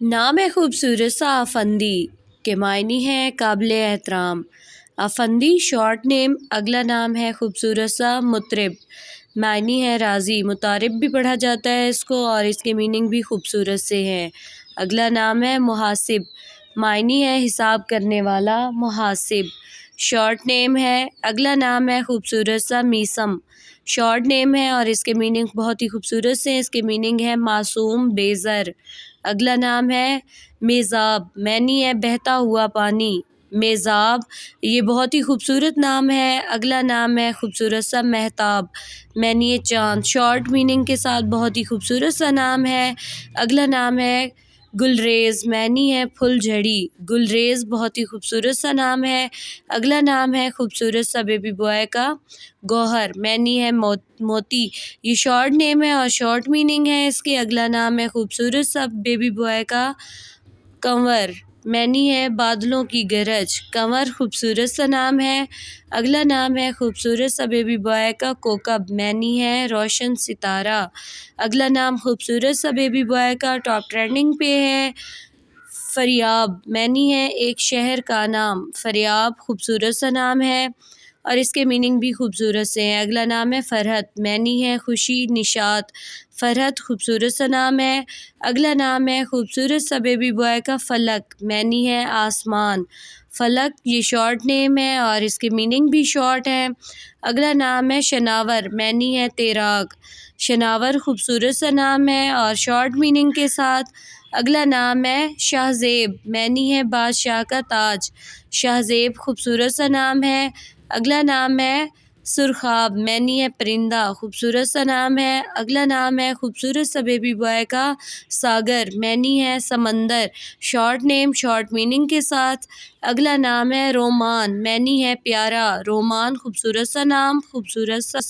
نام ہے خوبصورت سا افندی کے معنی ہے قابل احترام۔ افندی شارٹ نیم۔ اگلا نام ہے خوبصورت سا مطرب، معنی ہے راضی، مطارب بھی پڑھا جاتا ہے اس کو اور اس کے میننگ بھی خوبصورت سے ہے۔ اگلا نام ہے محاسب، معنی ہے حساب کرنے والا، محاسب، شارٹ نیم ہے۔ اگلا نام ہے خوبصورت سا میسم، شارٹ نیم ہے اور اس کے میننگ بہت ہی خوبصورت سے ہیں۔ اس کے میننگ ہے معصوم، بے زر۔ اگلا نام ہے میزاب، معنی ہے بہتا ہوا پانی، میزاب، یہ بہت ہی خوبصورت نام ہے۔ اگلا نام ہے خوبصورت سا مہتاب، معنی ہے چاند، شارٹ میننگ کے ساتھ بہت ہی خوبصورت سا نام ہے۔ اگلا نام ہے گلریز، معنی ہے پھل جھڑی، گلریز بہت ہی خوبصورت سا نام ہے۔ اگلا نام ہے خوبصورت سا بیبی بوائے کا گوہر، معنی ہے موتی، یہ شارٹ نیم ہے اور شارٹ میننگ ہے اس کے۔ اگلا نام ہے خوبصورت سا بیبی بوائے کا کنور، معنی ہے بادلوں کی گرج، کنور خوبصورت سا نام ہے۔ اگلا نام ہے خوبصورت سا بیبی بوائے کا کوکب، معنی ہے روشن ستارہ۔ اگلا نام خوبصورت سا بیبی بوائے کا ٹاپ ٹرینڈنگ پہ ہے فریاب، معنی ہے ایک شہر کا نام، فریاب خوبصورت سا نام ہے اور اس کے میننگ بھی خوبصورت سے ہیں۔ اگلا نام ہے فرحت، معنی ہے خوشی، نشاط، فرحت خوبصورت سا نام ہے۔ اگلا نام ہے خوبصورت سا بیبی بوائے کا فلک، معنی ہے آسمان، فلک، یہ شارٹ نیم ہے اور اس کے میننگ بھی شارٹ ہیں۔ اگلا نام ہے شناور، معنی ہے تیراک، شناور خوبصورت سا نام ہے اور شارٹ میننگ کے ساتھ۔ اگلا نام ہے شاہ زیب، معنی ہے بادشاہ کا تاج، شاہ زیب خوبصورت سا نام ہے۔ اگلا نام ہے سرخاب، معنی ہے پرندہ، خوبصورت سا نام ہے۔ اگلا نام ہے خوبصورت سا بیبی بوائے کا ساگر، معنی ہے سمندر، شارٹ نیم، شارٹ میننگ کے ساتھ۔ اگلا نام ہے رومان، معنی ہے پیارا، رومان خوبصورت سا نام، خوبصورت سا